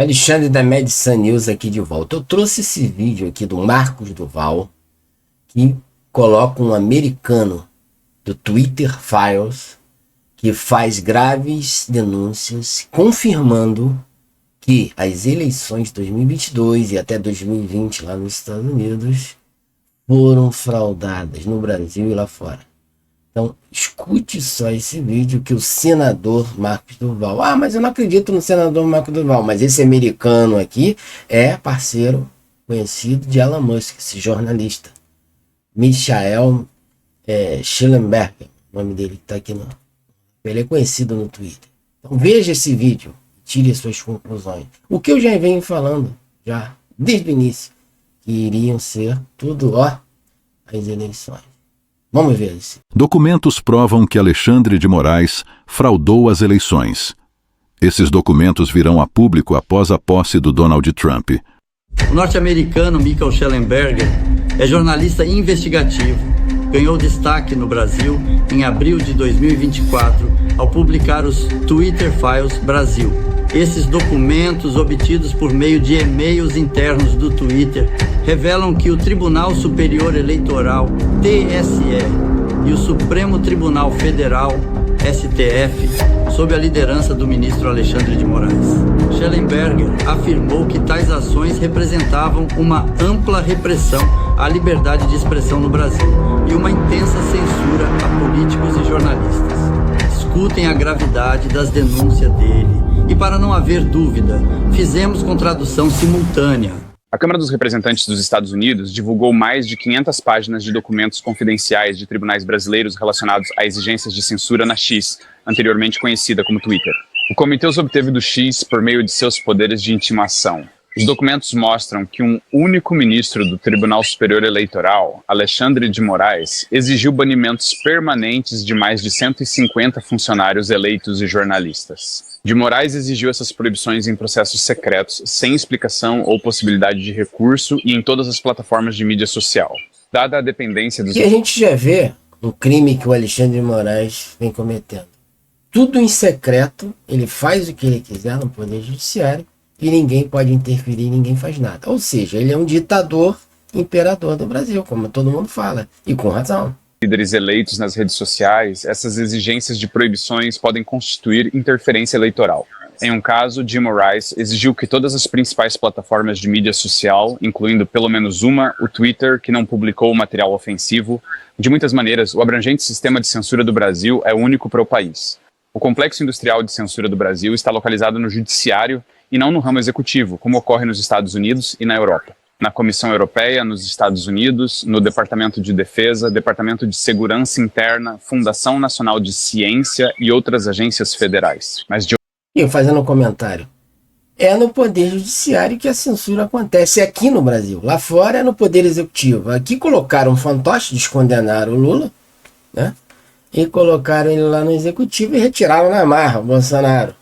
Alexandre da Medicine News aqui de volta. Eu trouxe esse vídeo aqui do Marcos Duval, que coloca um americano do Twitter Files, que faz graves denúncias, confirmando que as eleições de 2022 e até 2020 lá nos Estados Unidos foram fraudadas no Brasil e lá fora. Então, escute só esse vídeo que o senador Marcos Duval... Ah, mas eu não acredito no senador Marcos Duval. Mas esse americano aqui é parceiro conhecido de Elon Musk, esse jornalista. Michael Schellenberger, o nome dele que está aqui no... Ele é conhecido no Twitter. Então veja esse vídeo e tire as suas conclusões. O que eu já venho falando, já desde o início, que iriam ser tudo, as eleições. Vamos ver isso. Documentos provam que Alexandre de Moraes fraudou as eleições. Esses documentos virão a público após a posse do Donald Trump. O norte-americano Michael Schellenberger é jornalista investigativo. Ganhou destaque no Brasil em abril de 2024 ao publicar os Twitter Files Brasil. Esses documentos, obtidos por meio de e-mails internos do Twitter, revelam que o Tribunal Superior Eleitoral, TSE, e o Supremo Tribunal Federal, STF, sob a liderança do ministro Alexandre de Moraes. Schellenberger afirmou que tais ações representavam uma ampla repressão à liberdade de expressão no Brasil e uma intensa censura a políticos e jornalistas. Escutem a gravidade das denúncias dele. E para não haver dúvida, fizemos com tradução simultânea. A Câmara dos Representantes dos Estados Unidos divulgou mais de 500 páginas de documentos confidenciais de tribunais brasileiros relacionados a exigências de censura na X, anteriormente conhecida como Twitter. O comitê os obteve do X por meio de seus poderes de intimação. Os documentos mostram que um único ministro do Tribunal Superior Eleitoral, Alexandre de Moraes, exigiu banimentos permanentes de mais de 150 funcionários eleitos e jornalistas. De Moraes exigiu essas proibições em processos secretos, sem explicação ou possibilidade de recurso e em todas as plataformas de mídia social. Dada a dependência dos... E a gente já vê o crime que o Alexandre de Moraes vem cometendo. Tudo em secreto, ele faz o que ele quiser no Poder Judiciário, e ninguém pode interferir, ninguém faz nada. Ou seja, ele é um ditador, imperador do Brasil, como todo mundo fala, e com razão. Líderes eleitos nas redes sociais, essas exigências de proibições podem constituir interferência eleitoral. Em um caso, Jim Moraes exigiu que todas as principais plataformas de mídia social, incluindo pelo menos uma, o Twitter, que não publicou material ofensivo. De muitas maneiras, o abrangente sistema de censura do Brasil é único para o país. O complexo industrial de censura do Brasil está localizado no judiciário e não no ramo executivo, como ocorre nos Estados Unidos e na Europa. Na Comissão Europeia, nos Estados Unidos, no Departamento de Defesa, Departamento de Segurança Interna, Fundação Nacional de Ciência e outras agências federais. E fazendo um comentário, é no Poder Judiciário que a censura acontece aqui no Brasil. Lá fora é no Poder Executivo. Aqui colocaram um fantoche, descondenaram o Lula, né? E colocaram ele lá no Executivo e retiraram na marra o Bolsonaro.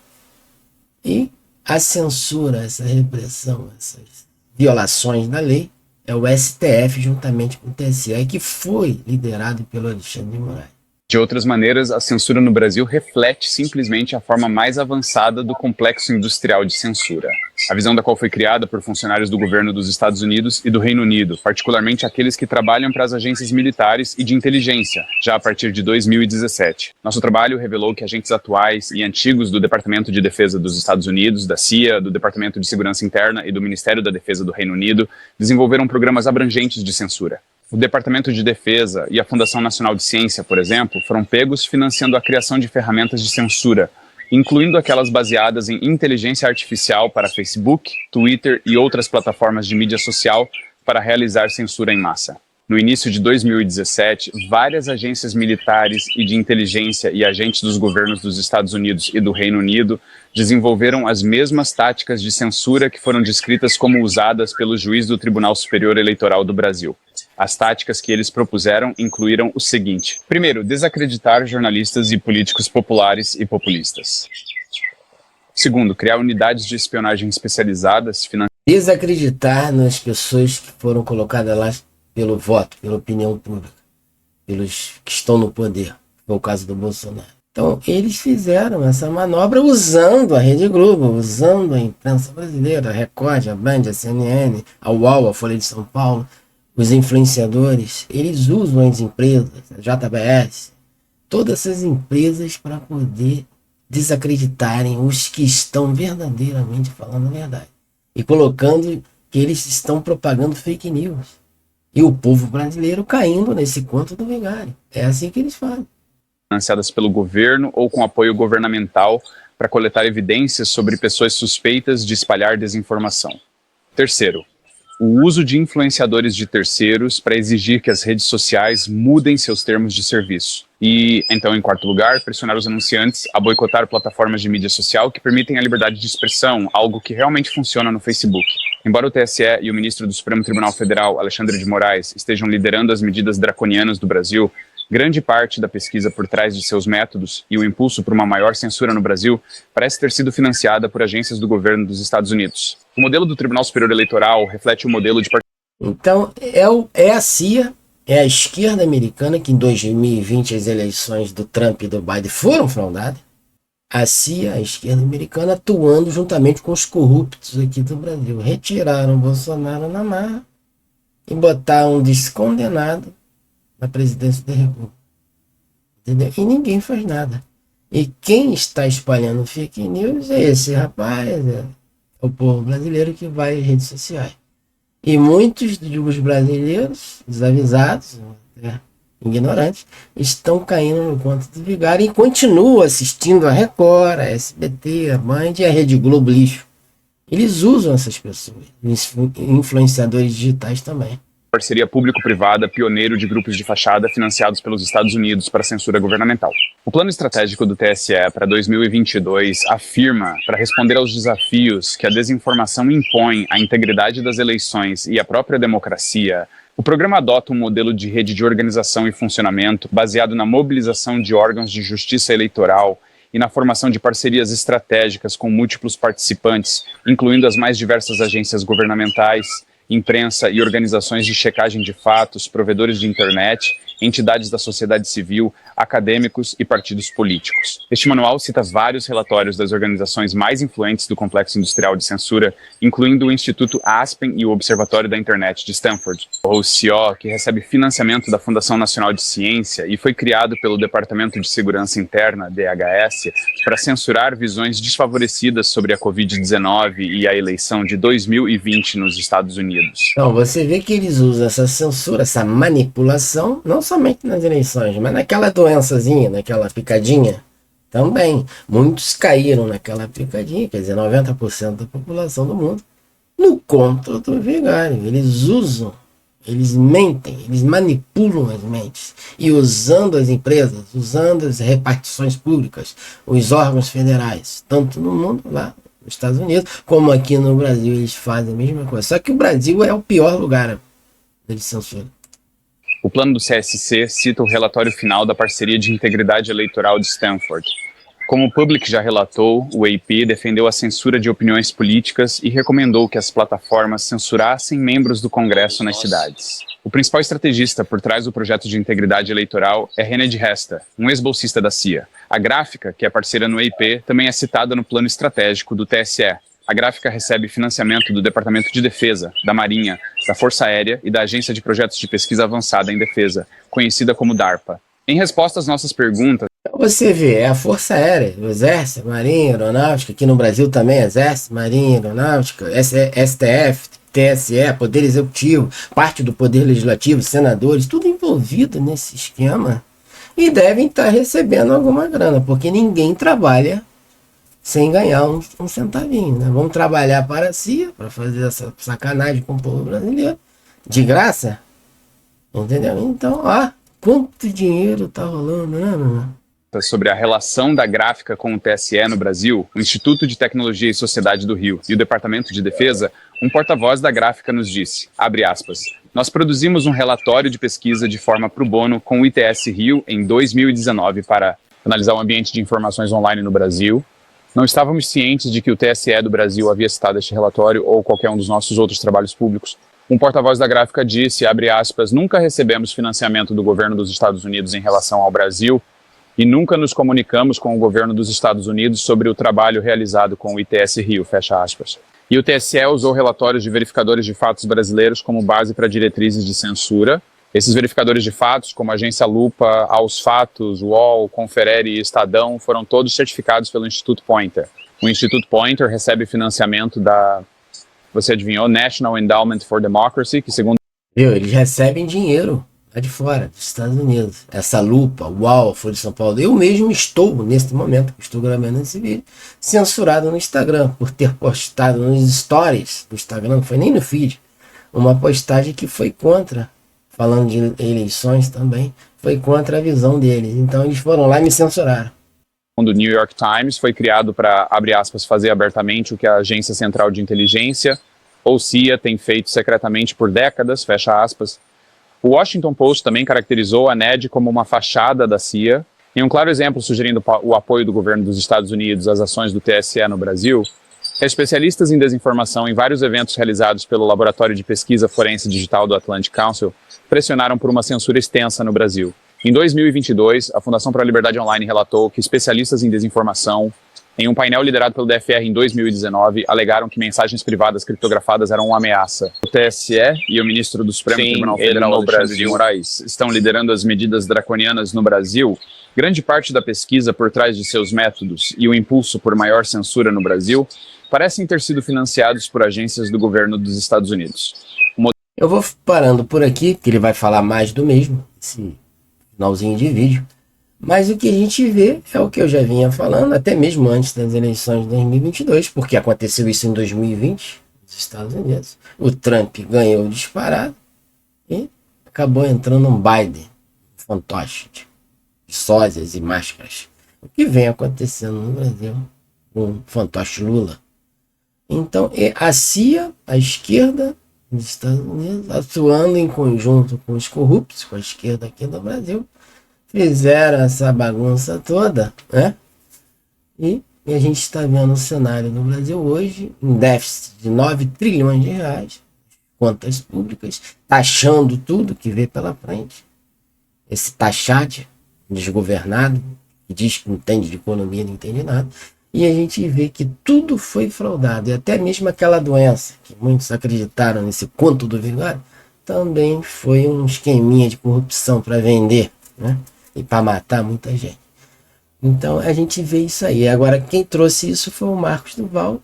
E a censura, essa repressão, essas violações da lei, é o STF juntamente com o TSE, que foi liderado pelo Alexandre de Moraes. De outras maneiras, a censura no Brasil reflete simplesmente a forma mais avançada do complexo industrial de censura, a visão da qual foi criada por funcionários do governo dos Estados Unidos e do Reino Unido, particularmente aqueles que trabalham para as agências militares e de inteligência, já a partir de 2017. Nosso trabalho revelou que agentes atuais e antigos do Departamento de Defesa dos Estados Unidos, da CIA, do Departamento de Segurança Interna e do Ministério da Defesa do Reino Unido desenvolveram programas abrangentes de censura. O Departamento de Defesa e a Fundação Nacional de Ciência, por exemplo, foram pegos financiando a criação de ferramentas de censura, incluindo aquelas baseadas em inteligência artificial para Facebook, Twitter e outras plataformas de mídia social para realizar censura em massa. No início de 2017, várias agências militares e de inteligência e agentes dos governos dos Estados Unidos e do Reino Unido desenvolveram as mesmas táticas de censura que foram descritas como usadas pelo juiz do Tribunal Superior Eleitoral do Brasil. As táticas que eles propuseram incluíram o seguinte: primeiro, desacreditar jornalistas e políticos populares e populistas. Segundo, criar unidades de espionagem especializadas, desacreditar nas pessoas que foram colocadas lá pelo voto, pela opinião pública, pelos que estão no poder, foi o caso do Bolsonaro. Então, eles fizeram essa manobra usando a Rede Globo, usando a imprensa brasileira, a Record, a Band, a CNN, a UOL, a Folha de São Paulo, os influenciadores. Eles usam as empresas, a JBS, todas essas empresas para poder desacreditarem os que estão verdadeiramente falando a verdade. E colocando que eles estão propagando fake news. E o povo brasileiro caindo nesse conto do vigário. É assim que eles fazem. Financiadas pelo governo ou com apoio governamental para coletar evidências sobre pessoas suspeitas de espalhar desinformação. Terceiro, o uso de influenciadores de terceiros para exigir que as redes sociais mudem seus termos de serviço. E, então, em quarto lugar, pressionar os anunciantes a boicotar plataformas de mídia social que permitem a liberdade de expressão, algo que realmente funciona no Facebook. Embora o TSE e o ministro do Supremo Tribunal Federal, Alexandre de Moraes, estejam liderando as medidas draconianas do Brasil, grande parte da pesquisa por trás de seus métodos e o impulso por uma maior censura no Brasil parece ter sido financiada por agências do governo dos Estados Unidos. O modelo do Tribunal Superior Eleitoral reflete o modelo de... Então, é a CIA, é a esquerda americana, que em 2020 as eleições do Trump e do Biden foram fraudadas. A CIA, a esquerda americana, atuando juntamente com os corruptos aqui do Brasil. Retiraram o Bolsonaro na marra e botaram um descondenado na presidência da República. Entendeu? E ninguém faz nada. E quem está espalhando fake news é esse rapaz, é o povo brasileiro que vai às redes sociais. E muitos dos brasileiros, desavisados, ignorantes, estão caindo no conto do vigário e continuam assistindo a Record, a SBT, a Band e a Rede Globo lixo. Eles usam essas pessoas, influenciadores digitais também. Parceria público-privada pioneiro de grupos de fachada financiados pelos Estados Unidos para censura governamental. O plano estratégico do TSE para 2022 afirma, para responder aos desafios que a desinformação impõe à integridade das eleições e à própria democracia, o programa adota um modelo de rede de organização e funcionamento baseado na mobilização de órgãos de justiça eleitoral e na formação de parcerias estratégicas com múltiplos participantes, incluindo as mais diversas agências governamentais, imprensa e organizações de checagem de fatos, provedores de internet, entidades da sociedade civil, acadêmicos e partidos políticos. Este manual cita vários relatórios das organizações mais influentes do complexo industrial de censura, incluindo o Instituto Aspen e o Observatório da Internet de Stanford. O OCO, que recebe financiamento da Fundação Nacional de Ciência e foi criado pelo Departamento de Segurança Interna, DHS, para censurar visões desfavorecidas sobre a Covid-19 e a eleição de 2020 nos Estados Unidos. Então, você vê que eles usam essa censura, essa manipulação, não somente nas eleições, mas naquela doençazinha, naquela picadinha, também. Muitos caíram naquela picadinha, quer dizer, 90% da população do mundo, no conto do vigário. Eles usam, eles mentem, eles manipulam as mentes. E usando as empresas, usando as repartições públicas, os órgãos federais, tanto no mundo lá, nos Estados Unidos, como aqui no Brasil, eles fazem a mesma coisa. Só que o Brasil é o pior lugar de censura. O plano do CSC cita o relatório final da Parceria de Integridade Eleitoral de Stanford. Como o Public já relatou, o AP defendeu a censura de opiniões políticas e recomendou que as plataformas censurassem membros do Congresso nas cidades. O principal estrategista por trás do projeto de integridade eleitoral é René de Resta, um ex-bolsista da CIA. A Gráfica, que é parceira no AP, também é citada no plano estratégico do TSE. A Gráfica recebe financiamento do Departamento de Defesa, da Marinha, da Força Aérea e da Agência de Projetos de Pesquisa Avançada em Defesa, conhecida como DARPA. Em resposta às nossas perguntas... Você vê, é a Força Aérea, o Exército, Marinha, Aeronáutica, aqui no Brasil também Exército, Marinha, Aeronáutica, STF, TSE, Poder Executivo, parte do Poder Legislativo, senadores, tudo envolvido nesse esquema e devem estar recebendo alguma grana, porque ninguém trabalha sem ganhar um centavinho, né? Vamos trabalhar para si, para fazer essa sacanagem com o povo brasileiro, de graça, entendeu? Então, ó, quanto dinheiro tá rolando, né? Sobre a relação da Gráfica com o TSE no Brasil, o Instituto de Tecnologia e Sociedade do Rio e o Departamento de Defesa, um porta-voz da Gráfica nos disse, abre aspas, nós produzimos um relatório de pesquisa de forma pro bono com o ITS Rio em 2019 para analisar o ambiente de informações online no Brasil. Não estávamos cientes de que o TSE do Brasil havia citado este relatório ou qualquer um dos nossos outros trabalhos públicos. Um porta-voz da Gráfica disse, abre aspas, nunca recebemos financiamento do governo dos Estados Unidos em relação ao Brasil. e nunca nos comunicamos com o governo dos Estados Unidos sobre o trabalho realizado com o ITS Rio, fecha aspas. E o TSE usou relatórios de verificadores de fatos brasileiros como base para diretrizes de censura. Esses verificadores de fatos, como a Agência Lupa, Aos Fatos, UOL, Conferere e Estadão, foram todos certificados pelo Instituto Poynter. O Instituto Poynter recebe financiamento da, você adivinhou, National Endowment for Democracy, que segundo... Eles recebem dinheiro lá de fora, dos Estados Unidos. Essa Lupa, UOL, Folha de São Paulo. Eu mesmo estou, nesse momento, estou gravando esse vídeo, censurado no Instagram, por ter postado nos stories do Instagram, não foi nem no feed, uma postagem que foi contra, falando de eleições também, foi contra a visão deles. Então eles foram lá e me censuraram. O New York Times foi criado para, abre aspas, fazer abertamente o que a Agência Central de Inteligência, ou CIA, tem feito secretamente por décadas, fecha aspas. O Washington Post também caracterizou a NED como uma fachada da CIA. Em um claro exemplo sugerindo o apoio do governo dos Estados Unidos às ações do TSE no Brasil, especialistas em desinformação em vários eventos realizados pelo Laboratório de Pesquisa Forense Digital do Atlantic Council pressionaram por uma censura extensa no Brasil. Em 2022, a Fundação para a Liberdade Online relatou que especialistas em desinformação, em um painel liderado pelo DFR em 2019, alegaram que mensagens privadas criptografadas eram uma ameaça. O TSE e o ministro do Supremo Tribunal Federal, Alexandre de Moraes, estão liderando as medidas draconianas no Brasil. Grande parte da pesquisa por trás de seus métodos e o impulso por maior censura no Brasil parecem ter sido financiados por agências do governo dos Estados Unidos. Eu vou parando por aqui, que ele vai falar mais do mesmo, esse finalzinho de vídeo. Mas o que a gente vê é o que eu já vinha falando, até mesmo antes das eleições de 2022, porque aconteceu isso em 2020, nos Estados Unidos. O Trump ganhou disparado e acabou entrando um Biden, um fantoche de sósias e máscaras. O que vem acontecendo no Brasil com o fantoche Lula. Então, a CIA, a esquerda dos Estados Unidos, atuando em conjunto com os corruptos, com a esquerda aqui do Brasil, fizeram essa bagunça toda, né? E a gente está vendo o cenário do Brasil hoje, em déficit de 9 trilhões de reais, contas públicas, taxando tudo que vê pela frente. Esse taxade desgovernado, que diz que não entende de economia, não entende nada. E a gente vê que tudo foi fraudado. E até mesmo aquela doença, que muitos acreditaram nesse conto do vigário, também foi um esqueminha de corrupção para vender, né? E para matar muita gente. Então a gente vê isso aí. Agora quem trouxe isso foi o Marcos Duval,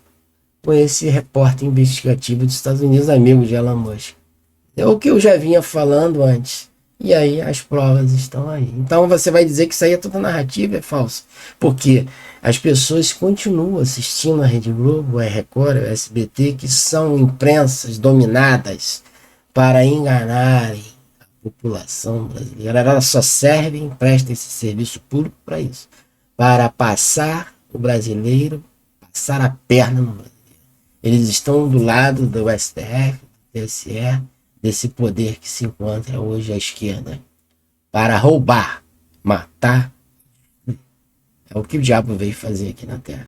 com esse repórter investigativo dos Estados Unidos, amigo de Elon Musk. É o que eu já vinha falando antes. E aí as provas estão aí. Então você vai dizer que isso aí é toda narrativa, é falso. Porque as pessoas continuam assistindo a Rede Globo, a Record, a SBT, que são imprensas dominadas para enganarem população brasileira. Ela só serve e presta esse serviço público para isso, para passar o brasileiro, passar a perna no brasileiro. Eles estão do lado do STF, do TSE, desse poder que se encontra hoje à esquerda, para roubar, matar. É o que o diabo veio fazer aqui na Terra.